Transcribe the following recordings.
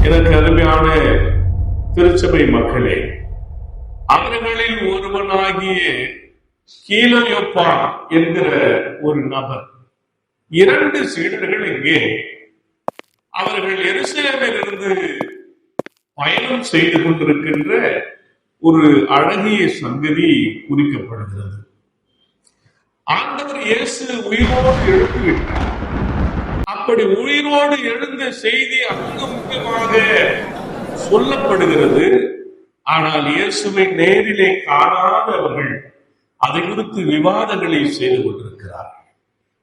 எனக்கு அருமையான திருச்சபை மக்களே, அவர்களில் ஒருவனாகிய கீலயோப்பா என்கிற ஒரு நபர், 2 சீடர்கள் இங்கே அவர்கள் எருசலேமில் இருந்து பயணம் செய்து கொண்டிருக்கின்ற ஒரு அழகிய சங்கதி குறிக்கப்படுகிறது. ஆண்டவர் இயேசு உயிரோடு எழுந்துவிட்டார். அப்படி உயிரோடு எழுந்த செய்தி அங்கு முக்கியமாக சொல்லப்படுகிறது. ஆனால் இயேசுவை நேரிலே காணாதவர்கள் அதை குறித்து விவாதங்களை செய்து கொண்டிருக்கிறார்கள்.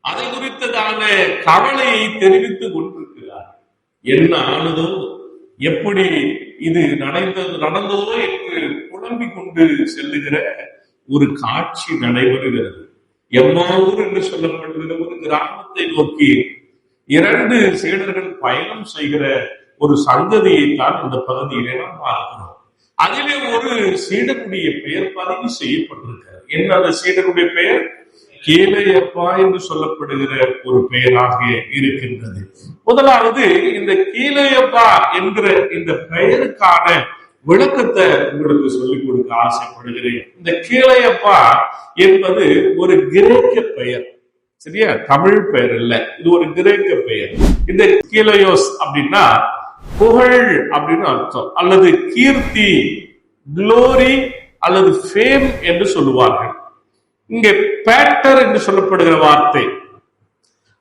அதை குறித்ததான கவலையை தெரிவித்துக் கொண்டிருக்கிறார். என்ன ஆனதோ, எப்படி இது நடந்ததோ என்று புலம்பிக் கொண்டு செல்லுகிற ஒரு காட்சி நடைபெறுகிறது. எம்மாவூர் என்று சொல்லப்படுகிற ஒரு கிராமத்தை நோக்கி 2 சீடர்கள் பயணம் செய்கிற ஒரு சங்கதியை தான் இந்த பகுதியிலே நாம் பார்க்கிறோம். அதிலே ஒரு சீடனுடைய பெயர் பதிவு செய்யப்பட்டிருக்கிறது. என்ன அந்த சீடனுடைய பெயர்? கீலயோப்பா என்று சொல்லப்படுகிற ஒரு பெயராக இருக்கின்றது. முதலாவது இந்த கீலயோப்பா என்கிற இந்த பெயருக்கான விளக்கத்தை உங்களுக்கு சொல்லிக் கொடுக்க ஆசைப்படுகிறேன். இந்த கீலயோப்பா என்பது ஒரு கிரேக்க பெயர், சரியா? தமிழ் பெயர் இல்ல, இது ஒரு கிரேக்க பெயர். இந்த கீலயோஸ் அப்படின்னா புகழ் அப்படின்னு அர்த்தம், அல்லது கீர்த்தி, குளோரி அல்லது ஃபேம் என்று சொல்லுவார்கள். இங்கே பேட்டர் என்று சொல்லப்படுகிற வார்த்தை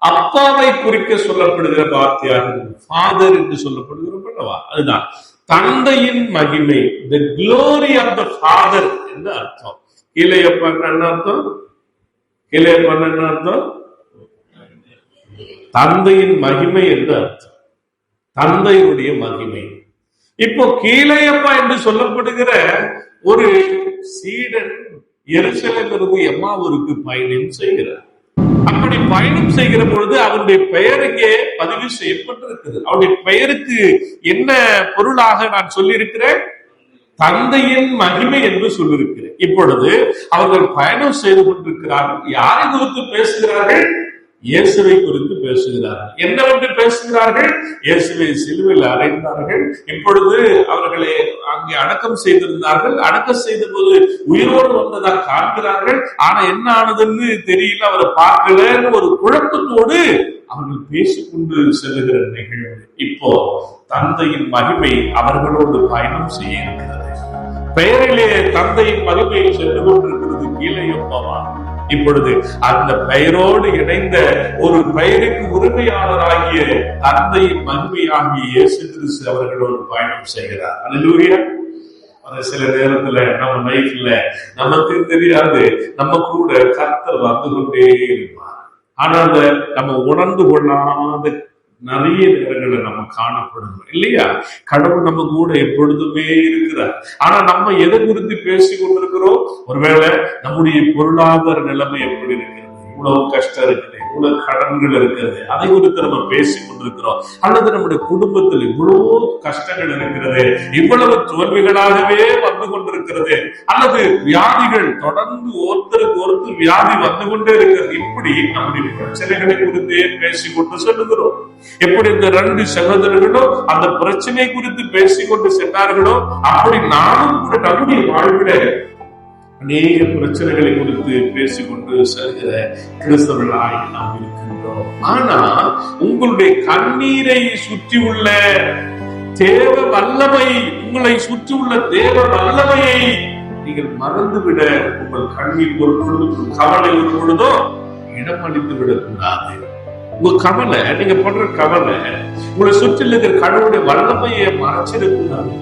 அப்பாவை குறிக்க சொல்லப்படுகிற வார்த்தையாக, ஃபாதர் என்று சொல்லப்படுகிற அதுதான் தந்தையின் மகிமை, the glory of the father என்று அர்த்தம். கீலயோப்பா என்ன அர்த்தம்? கீலயோப்பா என்ன அர்த்தம்? தந்தையின் மகிமை என்று அர்த்தம், தந்தையுடைய மகிமை. இப்போ கீலயோப்பா என்று சொல்லப்படுகிற ஒரு சீடன் எருசலேமிலிருந்து எம்மாவூருக்கு பயணம் செய்கிறார். அப்படி பயணம் செய்கிற பொழுது அவருடைய பெயர் இங்கே பதிவு செய்யப்பட்டிருக்கிறது. அவருடைய பெயருக்கு என்ன பொருளாக நான் சொல்லியிருக்கிறேன்? தந்தையின் மகிமை என்று சொல்லியிருக்கிறேன். இப்பொழுது அவர்கள் பயணம் செய்து கொண்டிருக்கிறார்கள். யாரை குறித்து பேசுகிறார்கள்? இயேசுவை குறித்து பேசுகிறார்கள். என்னவென்று பேசுகிறார்கள்? இயேசுவை சிலுவையில் அறைந்தார்கள். இப்பொழுது அவர்களை அங்கே அடக்கம் செய்திருந்தார்கள். அடக்கம் செய்த போது உயிரோடு வந்ததா காண்கிறார்கள். ஆனா என்ன ஆனதுன்னு தெரியல, அவரை பார்க்கலன்னு ஒரு குழப்பத்தோடு அவர்கள் பேசிக்கொண்டு செல்லுகிற நிகழ்வு. இப்போ தந்தையின் மகிமை அவர்களோடு பயணம் செய்ய இருக்கிறது. பெயரிலே தந்தையின் மகிமை சென்று கொண்டிருக்கிறது கீலயோப்பாவா. இப்பொழுது அந்த பெயரோடு இணைந்த ஒரு பெயருக்கு உரிமையாளராகிய தந்தையின் மகிமையாகிய இயேசு கிறிஸ்து அவர்களோடு பயணம் செய்கிறார். அல்லேலூயா. சில நேரத்துல நம்ம லைஃப்ல நமக்கு தெரியாது, நம்ம கூட கர்த்தர் வந்து கொண்டே இருப்பார். ஆனா நம்ம உணர்ந்து கொள்ளாத நிறைய நேரங்களை நம்ம காணப்படும் இல்லையா? கடவுள் நம்ம கூட எப்பொழுதுமே இருக்கிறார். ஆனா நம்ம எதை குறித்து பேசி கொண்டிருக்கிறோம்? ஒருவேளை நம்முடைய பொருளாதார நிலைமை எப்படி இருக்கிறது, இவ்வளவு கஷ்டம் இருக்குது, இவ்வளவு கடன்கள் இருக்கிறது, அதை குறித்து நம்ம பேசி கொண்டிருக்கிறோம். அல்லது நம்முடைய குடும்பத்தில் இவ்வளவு கஷ்டங்கள் இருக்கிறது, இவ்வளவு தோல்விகளாகவே வந்து கொண்டிருக்கிறது, அல்லது வியாதிகள் தொடர்ந்து ஒருத்தருக்கு ஒருத்தர் வியாதி வந்து கொண்டே இருக்கிறது. இப்படி நம்முடைய பிரச்சனைகளை குறித்தே பேசிக்கொண்டு செல்லுகிறோம். எப்படி இந்த 2 சகோதரர்களும் அந்த பிரச்சனை குறித்து பேசிக்கொண்டு சென்றார்களோ, அப்படி நானும் கூட நம்முடைய வாழ்வில அநேக பிரச்சனைகளை குறித்து பேசிக்கொண்டு செல்கிற கிறிஸ்தவர்களாய் நாம் இருக்கின்றோம். ஆனா உங்களுடைய கண்ணீரை சுற்றி உள்ள தேவ வல்லமை, உங்களை சுற்றி உள்ள தேவ வல்லமையை நீங்கள் மறந்துவிட, உங்கள் கண்ணீர் ஒரு பொழுதும் கவலை ஒரு பொழுதோ இடம் அளித்து விடக்கூடாது. உங்க கவலை, நீங்க பண்ற கவலை உங்களை சுற்றி இருக்கிற கடவுளுடைய வல்லமையை மறைச்சிடக்கூடாது.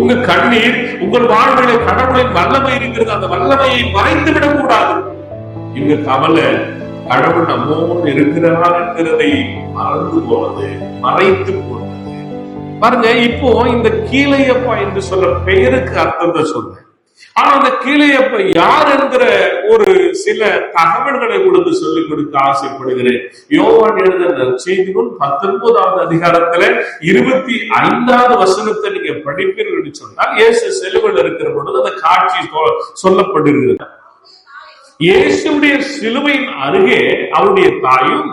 உங்க கண்ணீர் உங்கள் வாழ்வில கடவுளின் வல்லமை இருக்கிறது, அந்த வல்லமையை மறைத்து விடக்கூடாது. இங்க கவலை கடவுள் நம்மோடு இருக்கிறார் என்கிறதை மறந்து போனது, மறைத்து போனது. பாருங்க, இப்போ இந்த கீலயோப்பா என்று சொல்ல பெயருக்கு அர்த்தத்தை சொன்னேன். ஆனா அந்த கீலயோப்பா யார் என்கிற ஒரு சில தகவல்களை உங்களுக்கு சொல்லிக் கொடுக்க ஆசைப்படுகிறேன். யோவான் எழுதின நற்செய்திகள் 19வது அதிகாரத்துல 25வது வசனத்தை நீங்க படிப்பீர்கள் சொன்னால், இயேசு சிலுவையில் இருக்கிற பொழுது அந்த காட்சி சொல்லப்படுகிறது. இயேசுடைய சிலுவையின் அருகே அவருடைய தாயும்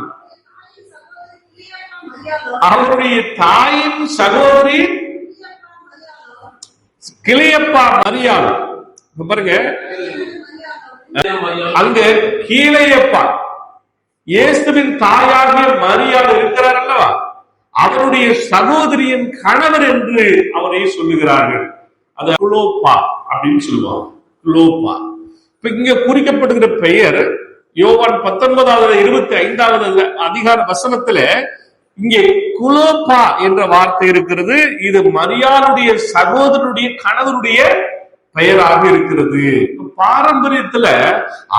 அவருடைய தாயின் சகோதரி கிளையப்பா மரியாள். பாருங்க, அங்க கீழையப்பா இயேசுவின் தாயாகிய மரியாள் இருக்கிறார் அல்லவா, அவருடைய சகோதரியின் கணவர் என்று அவரை சொல்லுகிறார்கள். அது குலோப்பா அப்படின்னு சொல்லுவாங்க. குலோப்பா. இப்ப இங்க குறிக்கப்படுகிற பெயர் யோவான் 19:25 அதிகார வசனத்துல இங்கே குலோப்பா என்ற வார்த்தை இருக்கிறது. இது மரியாளுடைய சகோதரனுடைய கணவருடைய பெயராக இருக்கிறது. பாரம்பரியத்துல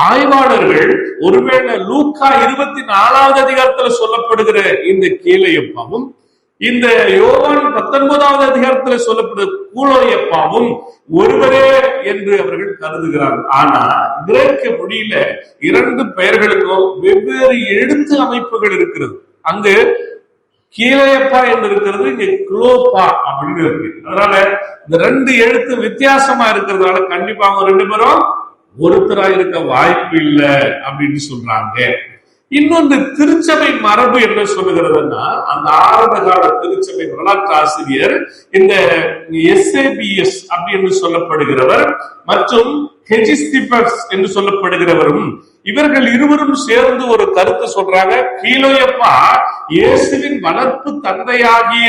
ஆய்வாளர்கள் ஒருவேளை லூக்கா 24வது அதிகாரத்துல சொல்லப்படுகிற இந்த கீழையப்பாவும் இந்த யோவான் 19வது அதிகாரத்துல சொல்லப்படுகிற கூலோயப்பாவும் ஒருவரே என்று அவர்கள் கருதுகிறார்கள். ஆனா கிரேக்க மொழியில இரண்டு பெயர்களுக்கும் வெவ்வேறு எழுத்து அமைப்புகள் இருக்கிறது. அங்கு கீழையப்பா என்று இருக்கிறது, இங்க குலோப்பா அப்படின்னு இருக்கு. அதனால இந்த ரெண்டு எழுத்து வித்தியாசமா இருக்கிறதுனால கண்டிப்பா அவங்க ரெண்டு பேரும் ஒருத்தரா இருக்க வாய்ப்பு இல்லை அப்படின்னு சொல்றாங்க. இன்னொன்று, திருச்சபை மரபு என்ன சொல்லுகிறதுன்னா, அந்த ஆரம்ப கால திருச்சபை வரலாற்று ஆசிரியர் இந்த எஸ்ஏபிஎஸ் அப்படின்னு சொல்லப்படுகிறவர் மற்றும் ஹெஜிஸ்டிபஸ் என்று சொல்லப்படுகிறவரும் இவர்கள் இருவரும் சேர்ந்து ஒரு கருத்து சொல்றாங்க. கீழையப்பா இயேசுவின் வளர்ப்பு தந்தையாகிய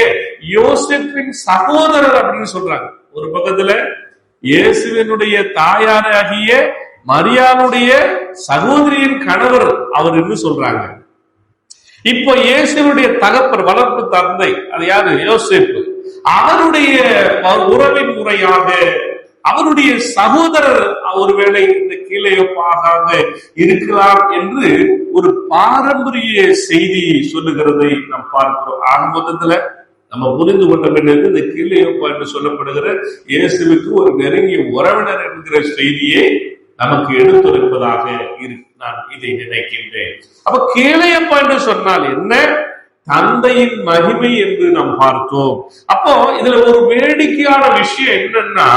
யோசேப்பின் சகோதரர் அப்படின்னு சொல்றாங்க. ஒரு பக்கத்துல இயேசுவினுடைய தாயாராகிய மரியாளுடைய சகோதரியின் கணவர் அவர் என்று சொல்றாங்க. இப்போ இயேசுனுடைய தகப்பர் வளர்ப்பு தந்தை, அது யாரு? யோசேப்பு. அவருடைய உறவின் முறையாக அவருடைய சகோதரர் ஒருவேளை இந்த கீழையப்பாக இருக்கிறார் என்று ஒரு பாரம்பரிய செய்தி சொல்லுகிறதை நாம் பார்க்கிறோம். ஆக மொத்தத்துல நம்ம புரிந்து கொள்ள வேண்டியது, இந்த கீழையப்பா என்று சொல்லப்படுகிற இயேசுவுக்கு ஒரு நெருங்கிய உறவினர் என்கிற செய்தியை நமக்கு எடுத்துரைப்பதாக நான் இதை நினைக்கின்றேன். அப்ப கீழையப்பா என்று சொன்னால் என்ன? தந்தையின் மகிமை என்று நாம் பார்த்தோம். அப்போ இதுல ஒரு வேடிக்கையான விஷயம் என்னன்னா,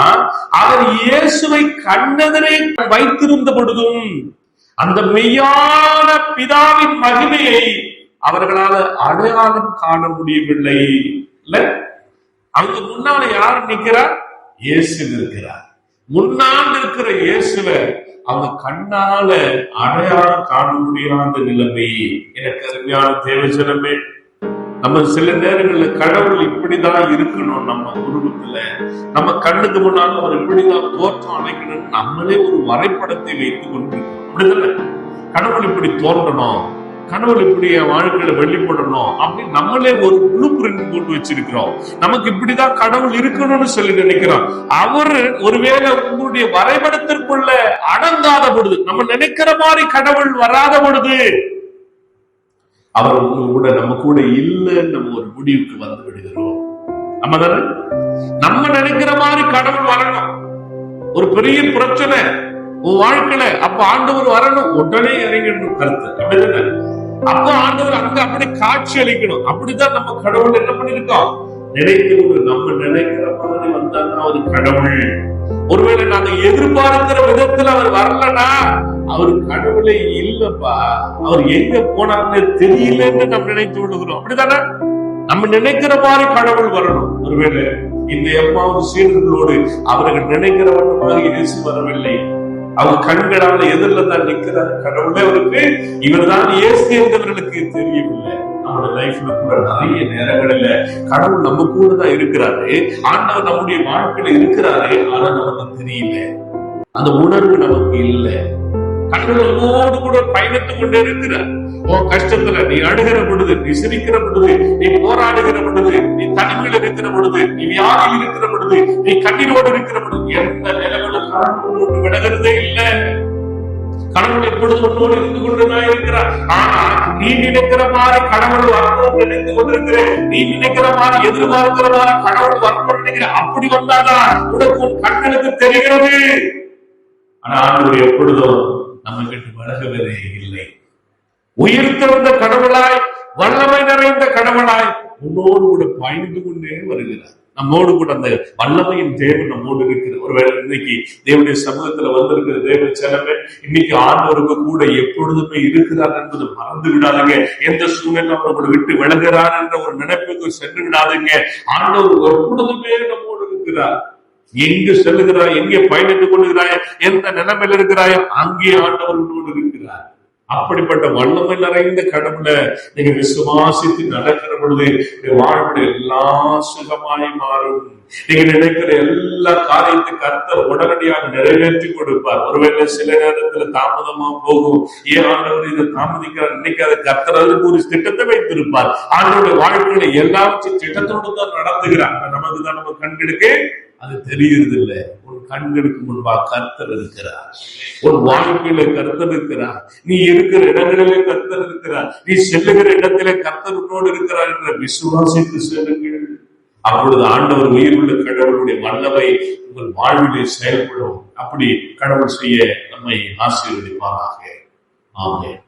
அவர் இயேசுவை கண்ணெதிரே வைத்திருந்த பொழுதும் அந்த மெய்யான பிதாவின் மகிமையை அவர்களால் அடையாளம் காண முடியவில்லை. இல்ல, அங்க முன்னால யார் நிற்கிறார்? இயேசு இருக்கிறார். முன்னால் இருக்கிற இயேசுவை அவங்க கண்ணால அடையாளம் காண முடியாத நிலைமை. எனக்கு அருமையான தேவஜனமே, நம்ம சில நேரங்கள்ல கடவுள் இப்படிதான் இருக்கணும், நம்ம குடும்பத்துல நம்ம கண்ணுக்கு முன்னாலும் அவர் இப்படிதான் தோற்றம் அமைக்கணும், நம்மளே ஒரு வரைபடத்தை வைத்துக் கொண்டிருக்கோம். அப்படிதானே? கடவுள் இப்படி தோன்றணும், கடவுள் இப்படி வாழ்க்கையில வெளிப்படணும் அப்படின்னு நம்மளே ஒரு ப்ளூ பிரிண்ட் போட்டு வச்சிருக்கிறோம். நமக்கு இப்படிதான் கடவுள் இருக்கணும்னு சொல்லி நினைக்கிறோம். அவரு ஒருவேளை உங்களுடைய வரைபடத்திற்குள்ள அடங்காத பொழுது, நம்ம நினைக்கிற மாதிரி கடவுள் வராத பொழுது, அவர் உங்க கூட நம்ம கூட இல்லைன்னு நம்ம ஒரு முடிவுக்கு வந்து விடுகிறோம். நம்ம தானே? நம்ம நினைக்கிற மாதிரி கடவுள் வரணும். ஒரு பெரிய பிரச்சனை உன் வாழ்க்கையில, அப்ப ஆண்டவர் வரணும், உடனே இறங்கிடணும் கருத்து. அப்படிதானே? அப்ப ஆண்டவர் அங்க அப்படி காட்சி அளிக்கணும். அப்படிதான் நம்ம கடவுள் என்ன பண்ணிருக்கோம்? நினைத்து நம்ம நினைக்கிற மாதிரி வந்தாதான் அவர் கடவுள். ஒருவேளை நாங்க எதிர்பார்க்கிற விதத்துல அவர் வரலன்னா அவர் கடவுளே இல்லப்பா, அவர் எங்க போனார்னு தெரியலன்னு நம்ம நினைத்து விடுகிறோம். அப்படித்தானே? நம்ம நினைக்கிற மாதிரி கடவுள் வரணும். ஒருவேளை இந்த எம்மாவது சீடர்களோடு அவர்கள் நினைக்கிற வண்ணமாக இயேசு வரவில்லை. அவங்க கண்களால எதிரில தான் நிற்கிறார் கடவுளே. அவருக்கு இவர் தான் இயேசு என்றவர்களுக்கு தெரியவில்லை. நம்மளோட லைஃப்ல கூட நிறைய நேரங்களில கடவுள் நம்ம கூட தான் இருக்கிறாரு, ஆண்டவர் நம்முடைய வாழ்க்கையில இருக்கிறாரு, ஆனா நமக்கு தெரியல, அந்த உணர்வு நமக்கு இல்லை. கடவுளோடு கூட பயணித்துக் கொண்டே இருக்கிறார். உன் கஷ்டத்துல நீ அழுகிற பொழுது, நீ சிரிக்கிற பொழுது, நீ போராடுகிற பொழுது, நீ தனிமையில் இருக்கிற பொழுது, நீ வியாதியில் இருக்கிற பொழுது, நீ கண்ணீரோடு இருக்கிற பொழுது, எந்த நிலைமையிலும் கடவுளோடு விலகிறதே இல்லை. கடவுள் எப்பொழுது உன்னோடு இருந்து கொண்டுதான் இருக்கிறார். ஆனா நீ நினைக்கிற மாதிரி கடவுள் வரணும் நினைத்து கொண்டிருக்கிறேன், நீ நினைக்கிற மாதிரி எதிர்பார்க்கிற மாதிரி கடவுள் வரணும்னு நினைக்கிற. அப்படி வந்தாதான் உனக்கு உன் கண்களுக்கு தெரிகிறது. ஆனா ஆண்டவர் எப்பொழுதும் நம்ம கிட்ட விலகுவதே இல்லை. உயிர்த்தெழுந்த கடவுளாய், வல்லமை நிறைந்த கடவுளாய் உன்னோடு கூட பயந்து கொண்டே வருகிறார். நம்மோடு கூட அந்த வல்லமையின் தேவன் நம்மோடு இருக்கிற ஒருவேளை இன்னைக்கு தேவனுடைய சமூகத்துல வந்திருக்கிற தேவ ஜனமே, இன்னைக்கு ஆண்டவருக்கு கூட எப்பொழுதுமே இருக்கிறார் என்பது மறந்து விடாதுங்க. எந்த சூழ்நிலை நம்மளை விட்டு விலகிறார் என்ற ஒரு நினைப்புக்கு சென்று விடாதுங்க. ஆண்டவர் எப்பொழுதுமே நம்மோடு இருக்கிறார். எங்கு செல்லுகிறாய், எங்கே பயணித்துக் கொள்கிறாய், எந்த நிலைமையில் இருக்கிறாயோ அங்கே ஆண்டவர்களோடு இருக்கிறார். அப்படிப்பட்ட வல்லமை நிறைந்த கடவுளை நீங்க விசுவாசித்து நடக்கிற பொழுது வாழ்வுடைய எல்லா சுகமாய் மாறும். நீங்க நினைக்கிற எல்லா காரியத்தை கர்த்தர் உடனடியாக நிறைவேற்றி கொடுப்பார். ஒருவேளை சில நேரத்துல தாமதமா போகும். ஏன் ஆண்டவர் இதை தாமதிக்கிறார் நினைக்காத, கர்த்தர் அதுக்கு ஒரு திட்டத்தை வைத்திருப்பார். ஆண்டவருடைய வாழ்க்கையில எல்லாவற்றையும் திட்டத்தோடு தான் நடத்துகிறார். நமக்கு தான் நம்ம கண்களுக்கு அது தெரியுறது இல்லை. ஒரு கண்களுக்கு முன்பாக கர்த்தர் இருக்கிறார். ஒரு வாழ்க்கையில கர்த்தர் இருக்கிறார். நீ இருக்கிற இடங்களிலே கர்த்தர் இருக்கிறார். நீ செல்லுகிற இடத்திலே கர்த்தரோடு இருக்கிறார் என்ற விசுவாசித்து செல்லுங்கள். அப்பொழுது ஆண்டவர் உயிருள்ள கடவுளுடைய வல்லமை உங்கள் வாழ்விலே செயல்படும். அப்படி கடவுள் செய்ய நம்மை ஆசீர்வதிப்பாராக. ஆமென்.